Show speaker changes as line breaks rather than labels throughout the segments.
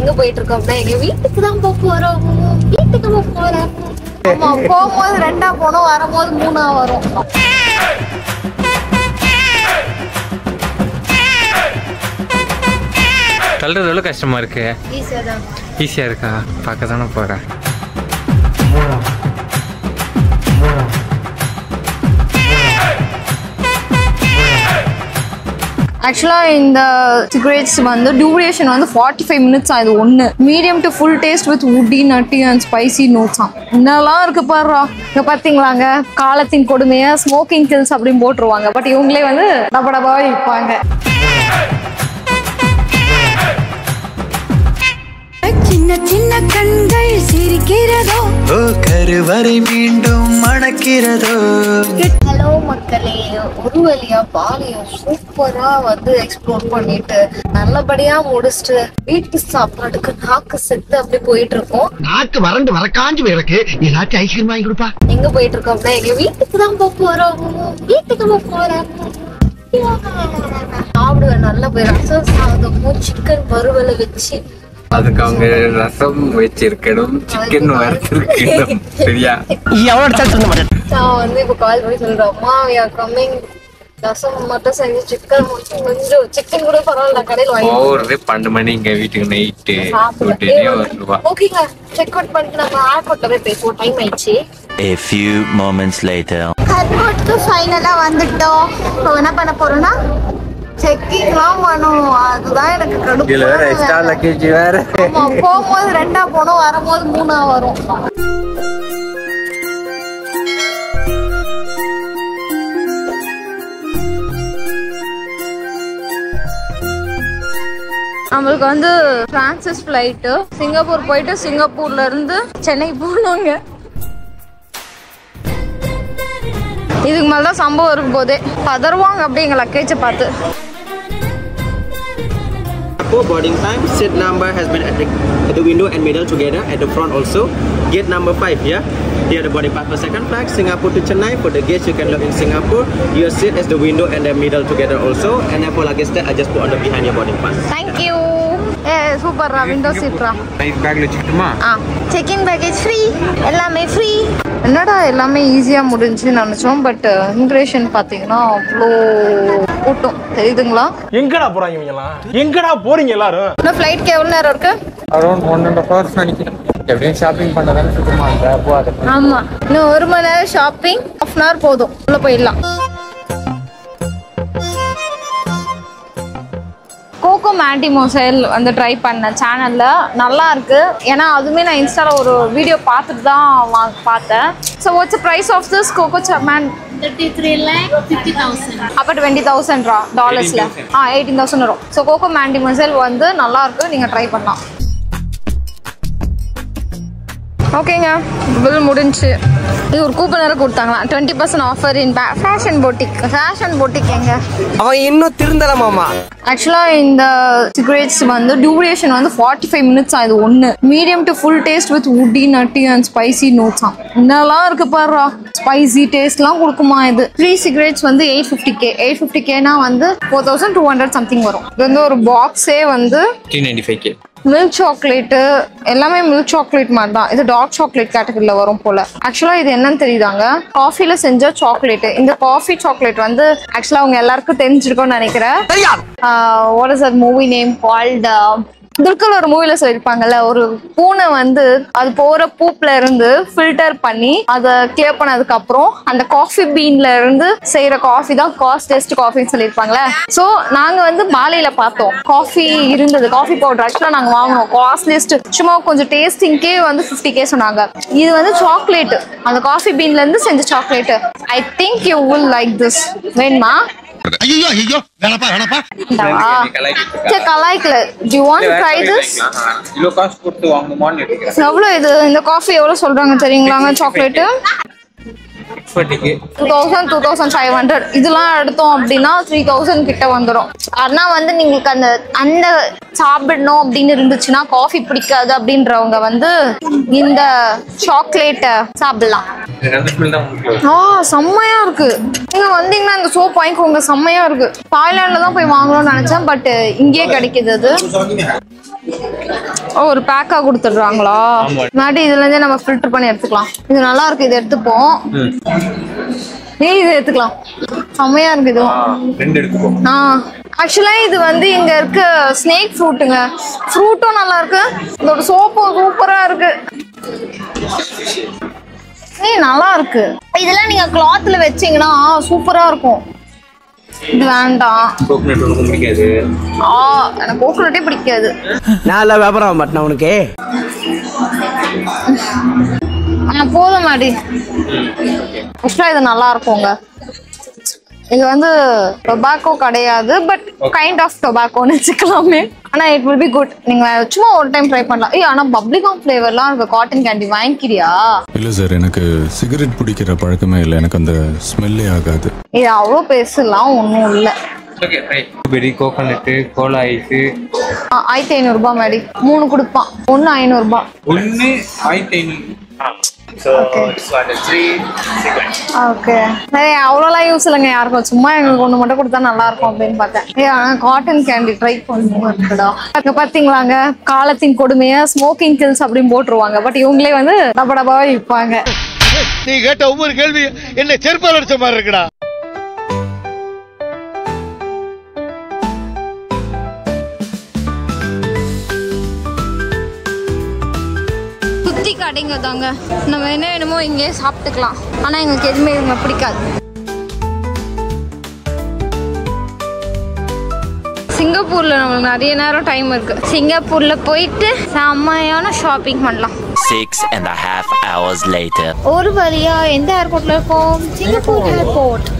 எங்க போயிட்டு இருக்கோம்னா எங்க வீட்டுக்கு தான் போறோம். வீட்டுக்கு போறோம். ஆமா, போகும்போது 2ஆ போனோம், வரும்போது 3ஆ வரும்.
தள்ளுறது எவ்வளவு கஷ்டமா இருக்கு? ஈஸியா இருக்கா? பார்க்க தானே போறேன்.
ஆக்சுவலா இந்த சிகரெட்ஸ் வந்து டியூரேஷன் வந்து 45 மினிட்ஸ் ஆகுது. ஒன்று medium to full taste with woody nutty and spicy notes. என்னெல்லாம் இருக்கு பாருறா. இங்க பாத்தீங்களாங்க, காலத்தின் கொடுமையா ஸ்மோக்கிங் கில்ஸ் அப்படின்னு போட்டுருவாங்க. பட் இவங்களே வந்து டபடபா இருப்பாங்க.
சின்ன சின்ன கண்கள் சிரிக்கிறதோ, கருவறை மீண்டும் மணக்கிறதோ.
ஹலோ மக்களே, ஒரு வழியா பாலியை சூப்பரா வந்து எக்ஸ்ப்ளோர் பண்ணிட்டு நல்லபடியா முடிச்சுட்டு வீட்டு சாப்பாடுக்கு நாக்கு செத்து அப்படி போயிட்டு இருக்கோம்.
நாக்கு வறண்டு வரக்காஞ்சு போயிருக்கு. எல்லாத்தையும் ஐஸ்கிரீம் வாங்கி கொடுப்பா.
எங்க போயிட்டு இருக்கோம்னா எங்க வீட்டுக்கு தான் போறோம். வீட்டுக்கு போறோம். சாப்பிடுவேன் நல்லா போய் ரசம் சாதமும் சிக்கன் வறுவலை வச்சு.
அதுக்கு அவங்க ரசம் வச்சிருக்கணும், சிக்கன் வறுத்திருக்கணும். சரியா?
நான் வந்து இப்ப கால் பண்ணி சொல்றேன், அம்மா we are coming, ரசம் மட்டும் செஞ்சு சிக்கன் கொஞ்சம் சிக்கன் கூட பரவாயில்ல கடையில் வாங்கி
போறதே 12 மணி இங்க வீட்டுக்கு நைட்டு.
ஓகேங்க, செக் அவுட் பண்ணிட்டு நம்ம ஏர்போர்ட்ல போய் பேசுவோம். டைம் ஆயிடுச்சு.
A few moments later.
ஏர்போர்ட்க்கு ஃபைனலா வந்துட்டோம். இப்போ என்ன பண்ண போறோம்னா செக்கிங்லாம் பண்ணும். அதுதான் எனக்கு கடுப்பு. போகும்போது 2ஆ போனோம், வரும்போது 3ஆ வரும். நம்மளுக்கு வந்து பிரான்சிஸ் ஃபிளைட்டு சிங்கப்பூர் போயிட்டு சிங்கப்பூர்ல இருந்து சென்னை போனோங்க. இதுக்கு மேலதான் சம்பவம் இருக்கும் போதே பதறுவாங்க அப்படி எங்க லக்கேஜை பார்த்து.
For boarding time, seat number has been at the window and middle together at the front also. Gate number 5, yeah. Here the boarding pass for second flight, Singapore to Chennai. For the gates you can look in Singapore. Your seat is the window and the middle together also. And then for luggage that I just put on the behind your boarding pass.
Thank you. சூப்பர்ரா, window சீட்ரா.
பேக்ல வச்சுக்கிட்டுமா?
Check in package free, எல்லாமே free. என்னடா எல்லாமே ஈஸியா முடிஞ்சுன்னு நினைச்சோம். But immigration பாத்தீங்கன்னா அவ்வளோ கூட்டம் தெரியுதுங்களா?
எங்கடா போறாங்க இவங்கலாம்? எங்கடா போறீங்க எல்லாரும்?
இன்னும் ஃப்ளைட்க்கு எவ்வளவு நேரம் இருக்கு?
அரௌண்ட் 1.5 hours நினைக்கிறேன். எப்படியும் ஷாப்பிங் பண்ணதானே சுத்தமா போகாத.
ஆமா, இன்னும் 1 மணி நேரம் ஷாப்பிங், 1/2 hour போதும், உள்ள போயிடலாம். கோகோ மேண்டி மொசைல் வந்து ட்ரை பண்ண சேனல்ல நல்லா இருக்கு. ஏன்னா அதுவுமே நான் இன்ஸ்டால ஒரு வீடியோ பார்த்துட்டு தான் பார்த்தேன். So what's the price of this coco man?
33,50,000.
அப்போ $20,000 டாலர்ஸ்ல 18,000 வரும். ஸோ கோகோ மேண்டி மொசைல் வந்து நல்லா இருக்கு, நீங்க ட்ரை பண்ணலாம். ஓகேங்க, பில் முடிஞ்சு. இது ஒரு கூப்பன் வேற கொடுத்தாங்களா, 20% offer in fashion boutique. Fashion boutique எங்க
அவன் இன்னும் திருந்தல மாமா.
ஆக்சுவலா இந்த சிகரெட்ஸ் வந்து டியூரேஷன் வந்து 45 மினிட்ஸ் ஆகுது. ஒன்று medium to full taste with woody nutty and spicy notes. என்னெல்லாம் இருக்கு பாருறா. ஸ்பைசி டேஸ்ட்லாம் கொடுக்குமா இது. 3 சிகரெட்ஸ் வந்து 850K. 850Kனா வந்து 4200 சம்திங் வரும். இது வந்து ஒரு பாக்ஸே வந்து
395K.
மில்க் சாக்லேட்டு எல்லாமே மில்க் சாக்லேட் மாதிரி தான். இது டார்க் சாக்லேட் கேட்டகரியில் வரும் போல. ஆக்சுவலா இது என்னன்னு தெரியுதாங்க, காஃபில செஞ்ச சாக்லேட். இந்த காஃபி சாக்லேட் வந்து ஆக்சுவலா அவங்க எல்லாருக்கும் தெரிஞ்சிருக்கும்னு நினைக்கிறேன். What is that movie name called? Dulquer ஒரு மூவில சொல்லிருப்பாங்கல்ல, ஒரு பூனை வந்து அது போற பூப்ல இருந்து ஃபில்டர் பண்ணி அதை கிளியர் பண்ணதுக்கு அப்புறம் அந்த காஃபி பீன்ல இருந்து செய்யற காஃபி தான் காஸ்டெஸ்ட் காஃபின்னு சொல்லியிருப்பாங்களே. ஸோ நாங்க வந்து மாலையில பார்த்தோம், காஃபி இருந்தது, காஃபி பவுடர். ஆக்சுவலா நாங்க வாங்கினோம் காஸ்ட்லிஸ்ட். சும்மா கொஞ்சம் டேஸ்டிங்கே வந்து 50K சொன்னாங்க. இது வந்து சாக்லேட், அந்த காஃபி பீன்ல இருந்து செஞ்ச chocolate. I think you will like this. வேணுமா?
ஐயோ ஐயோ, வேணாப்பா வேணாப்பா.
கலாய்க்கல. Do you want to try this?
இவ்வளவு காசு கொடுத்து வாங்குமான்னு நினைக்கிறேன்.
எவ்வளவு இது? இந்த காஃபி எவ்வளவு சொல்றாங்க தெரியுங்களாங்க? சாக்லேட் 2,500. இதெல்லாம் எடுத்தோம் அப்படின்னா 3,000 கிட்ட வந்துடும். ஆனா வந்து நீங்களுக்கு அந்த சாப்பிடணும் அப்படின்னு இருந்துச்சுன்னா, காஃபி பிடிக்காது அப்படின்றவங்க வந்து இந்த சாக்லேட்டை சாப்பிடலாம். செம்மையா இருக்கு. நீங்க வந்தீங்கன்னா இந்த சோப் வாங்கிக்கோங்க, செம்மையா இருக்கு. தாய்லாந்துல தான் போய் வாங்கணும்னு நினைச்சேன், பட் இங்கேயே கிடைக்குது. அது ஒரு பேக்கா கொடுத்துடுறாங்களா? மாட்டி இதுல இருந்தே நம்ம ஃபில்டர் பண்ணி எடுத்துக்கலாம். இது நல்லா இருக்கு, இது எடுத்துப்போம். இது எடுத்துக்கலாம், செம்மையா இருக்கு இது.
2 எடுத்துப்போம்.
ஆக்சுவலா இது வந்து இங்க இருக்க ஸ்னேக் ஃப்ரூட்டுங்க. ஃப்ரூட்டும் நல்லா இருக்கு, இதோட சோப்பும் சூப்பரா இருக்கு. நல்லா இருக்கு. இதெல்லாம் நீங்க கிளாத்ல வச்சீங்கன்னா சூப்பரா இருக்கும். இது வேண்டாம்,
கோகனட் உங்களுக்கு பிடிக்காது.
எனக்கு கோகனட்டே பிடிக்காது.
நான் வியாபாரம் மாட்டேன் உனக்கு.
போதும் மாடி. ஆக்சுவலா இது நல்லா இருக்குங்க. இது வந்து டொபாக்கோ கிடையாது, பட் கைண்ட் ஆஃப் டொபாக்கோன்னு வச்சுக்கலாமே. ஆனா இட் வில் பி குட். நீங்க சும்மா ஒரு டைம் ட்ரை பண்ணலாம். ஆனா பப்ளிகாம் ஃபிளேவர்லாம் இருக்கு. காட்டன் கேண்டி வாங்கிக்கிறியா?
இல்ல சார், எனக்கு சிகரெட் பிடிக்கிற பழக்கமே இல்லை. எனக்கு அந்த ஸ்மெல்லே ஆகாது.
இது அவ்வளோ பேசலாம் ஒன்றும் இல்லை.
Okay try. Berry coconut cola ice
1500 ரூபாய் மாடி. 3 கொடுப்பான். 1 500 ரூபாய்.
1 1500. So this one is 3 cigarettes.
Okay. சரி, அவ்வளோலாம் யூஸ் இல்லைங்க யாருக்கும். சும்மா எங்களுக்கு 1 மட்டும் கொடுத்தா நல்லா இருக்கும் அப்படின்னு பார்த்தேன். ஆனால் காட்டன் கேண்டி ட்ரை பண்ணணும் இருக்குடா. அங்கே பார்த்தீங்களாங்க, காலத்தின் கொடுமையை ஸ்மோக்கிங் கில்ஸ் அப்படின்னு போட்டுருவாங்க. பட் இவங்களே வந்து டபடபாவே விற்பாங்க.
நீ கேட்ட ஒவ்வொரு கேள்வி என்ன செருப்பால் அடிச்ச மாதிரி இருக்குடா.
சுத்தி கடைங்க தாங்க. நம்ம என்ன வேணுமோ இங்கே சாப்பிட்டுக்கலாம். ஆனா எங்களுக்கு எதுவுமே இவங்க பிடிக்காது. சிங்கப்பூர்ல நம்மளுக்கு நிறைய நேரம் டைம் இருக்கு. சிங்கப்பூர்ல போயிட்டு செம்மையான ஷாப்பிங் பண்ணலாம்.
6.5 hours later.
ஒரு வழியா எந்த ஏர்போர்ட்ல இருக்கோம்? Singapore airport.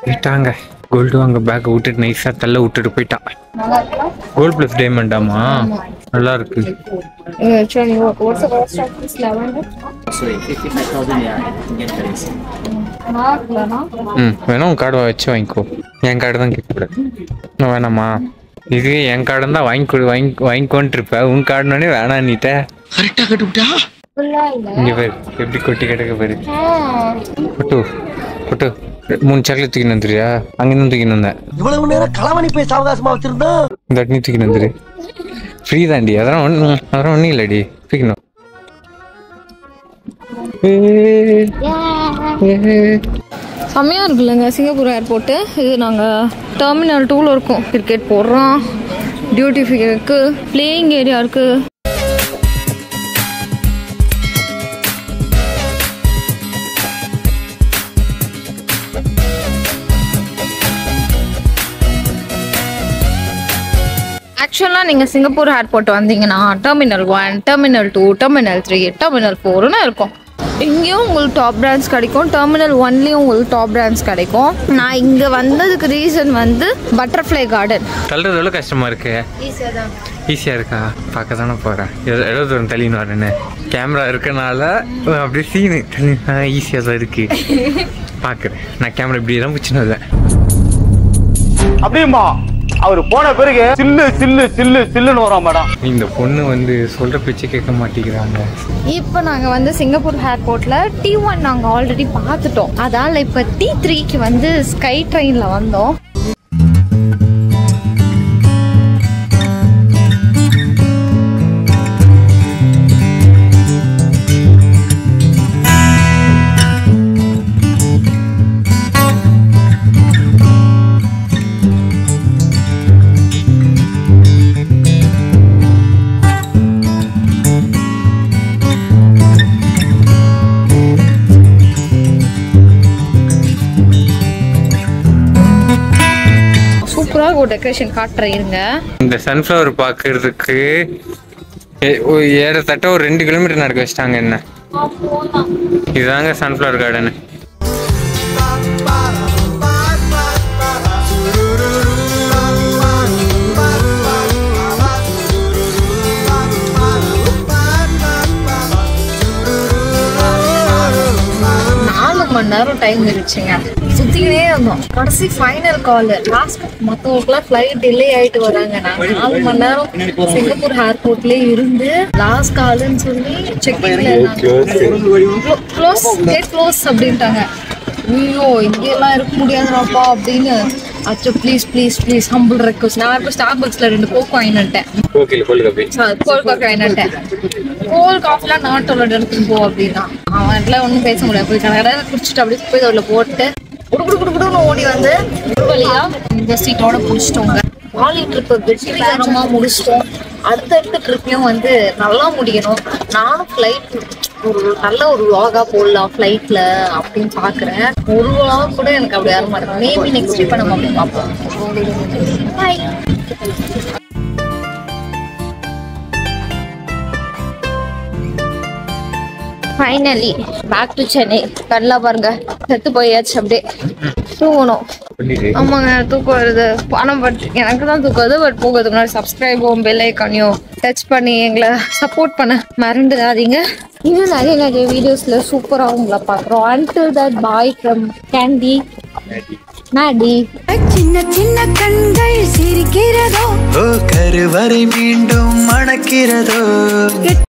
கேட்டாங்க கோல்டு வாங்க பேக் விட்டுட்டு நைஸா தள்ள விட்டுட்டு போயிட்டான். கோல்ட் பிளஸ் டைமண்டாமா? நல்லா இருக்கு. வேணா உன் கார்டு வச்சு வாங்கிக்கோ. என் கார்டு தான் கேட்கக்கூடாது. நான் வேணாமா? இது என் கார்டு தான் வாங்கிக்கோன்ட்டு இருப்ப. உன் கார்டுனே வேணாம் நீட்ட.
கரெக்டா கட்டுவிட்டா.
இங்க பாரு எப்படி கொட்டி கிடக்க பாரு. கொட்டு கொட்டு. 3 சாக்லேட் தூக்கின்னு வந்துறியா? அங்கிருந்து தூக்கின்னு வந்தேன்.
இவ்வளவு நேரம் களவணி பேச அவகாசமா வச்சிருந்தா
இந்த நீ தூக்கின்னு வந்துரு. ஃப்ரீ தாண்டி, அதெல்லாம் ஒன்றும் இல்லடி. தூக்கிணும்.
செம்மையா இருக்குல்லங்க சிங்கப்பூர் ஏர்போர்ட்டு. இது நாங்கள் டெர்மினல் 2ல இருக்கோம். கிரிக்கெட் போடுறோம், டியூட்டி ஃப்ரீ இருக்கு, பிளேயிங் ஏரியா இருக்கு. ஆக்சுவலாக நீங்கள் சிங்கப்பூர் ஏர்போர்ட் வந்தீங்கன்னா டெர்மினல் 1, டெர்மினல் 2, டெர்மினல் 3, டெர்மினல் 4ன்னு இருக்கும். இங்கேயும் உங்களுக்கு டாப் பிராண்ட்ஸ் கிடைக்கும். டெர்மினல் 1லேயும் உங்களுக்கு டாப் பிராண்ட்ஸ் கிடைக்கும். நான் இங்கே வந்ததுக்கு ரீசன் வந்து பட்டர்ஃப்ளை கார்டன்.
தள்ளுறது எவ்வளோ கஷ்டமா இருக்கு? ஈஸியாக இருக்கா? பார்க்க தானே போகிறேன். எவ்வளோ தூரம் தள்ளின்னு வரேன்னு. கேமரா இருக்கனால அப்படியே சீனு ஈஸியாக தான் இருக்கு. பார்க்குறேன் நான் கேமரா இப்படி தான் பிடிச்சின்னு வரேன்.
அப்படியுமா அவர் போன பிறகு சில்லு சில்லு சில்லு சில்லுன்னு வரோம் மேடம்.
இந்த பொண்ணு வந்து சொல்ற பேச்சு கேட்க மாட்டேங்கிறாங்க.
இப்போ நாங்கள் வந்து சிங்கப்பூர் ஏர்போர்ட்ல T1 நாங்கள் ஆல்ரெடி பார்த்துட்டோம். அதால இப்போ T3க்கு வந்து ஸ்கை ட்ரெயின்ல வந்தோம். டெக்கரேஷன் காட்டுறேன் இருங்க.
இந்த சன்ஃப்ளவர் பார்க்கறதுக்கு ஏறத்தட்ட ஒரு 2 கிலோமீட்டர் நடக்க வச்சிட்டாங்க. என்ன இதுதாங்க சன்ஃப்ளவர் கார்டன்.
மணி நேரம் டைம் இருந்துச்சுங்க. சுத்திக்கிட்டே இருந்தோம். கடைசி ஃபைனல் கால் லாஸ்ட். மற்றவங்களுக்குலாம் ஃப்ளைட் டிலே ஆயிட்டு வராங்க. நாங்கள் 4 மணி நேரம் சிங்கப்பூர் ஏர்போர்ட்லேயே இருந்து லாஸ்ட் கால்னு சொல்லி செக்கிங்ல க்ளோஸ் கேட் க்ளோஸ் அப்படின்ட்டாங்க. ஐயோ இங்கெல்லாம் இருக்க முடியாதுப்பா அப்படின்னு அச்சோ please please please humble request. நான் இப்போ ஸ்டார்பக்ஸ்ல 2 கோக் வாங்கினேன். கோல்ட் காஃபி வாங்கினேன். கோல்ட் காஃபிலாம் நாட்டோட எடுத்துட்டு போ அப்படின்னா அவன்லாம் ஒன்றும் பேச முடியாது. போய் கடை குடிச்சிட்டு அப்படியே போய் அதில் போட்டு குடுக்குடுன்னு ஓடி வந்து ஒரு வழியா இந்த சீட்டோட பிடிச்சிட்டோங்க. பாலி ட்ரிப்பு வெற்றிகரமாக முடிச்சிட்டோம். அடுத்த ட்ரிப்பையும் வந்து நல்லா முடிக்கணும். நானும் ஃப்ளைட் ஒரு நல்ல ஒரு vlog-ஆ போடலாம் ஃப்ளைட்ல அப்படின்னு பாக்குறேன். ஒரு vlog கூட எனக்கு அப்படி யாரும் மாட்டேன். மேபி நெக்ஸ்ட் ட்ரிப் நம்ம அப்படி பார்ப்போம். Bye. Finally back to Chennai. கடலா பாருங்க செத்து போயாச்சு. அப்படியே தூங்கணும். ஆமாங்க தூக்கம் வருது. ஆனால் பட் எனக்கு தான் தூக்கம் வருது. பட் போகிறதுக்கு முன்னாடி சப்ஸ்கிரைபும் பெல் ஐக்கானையும் டச் பண்ணி எங்களை சப்போர்ட் பண்ண மறந்துடாதீங்க. இன்னும் நிறைய வீடியோஸ்ல சூப்பராக உங்களை பார்க்குறோம். Until that, bye from Candy Maddie.
சின்ன சின்ன கண்கள் சிரிக்கிறதோ
கருவறை மீண்டும் மணக்கிறதோ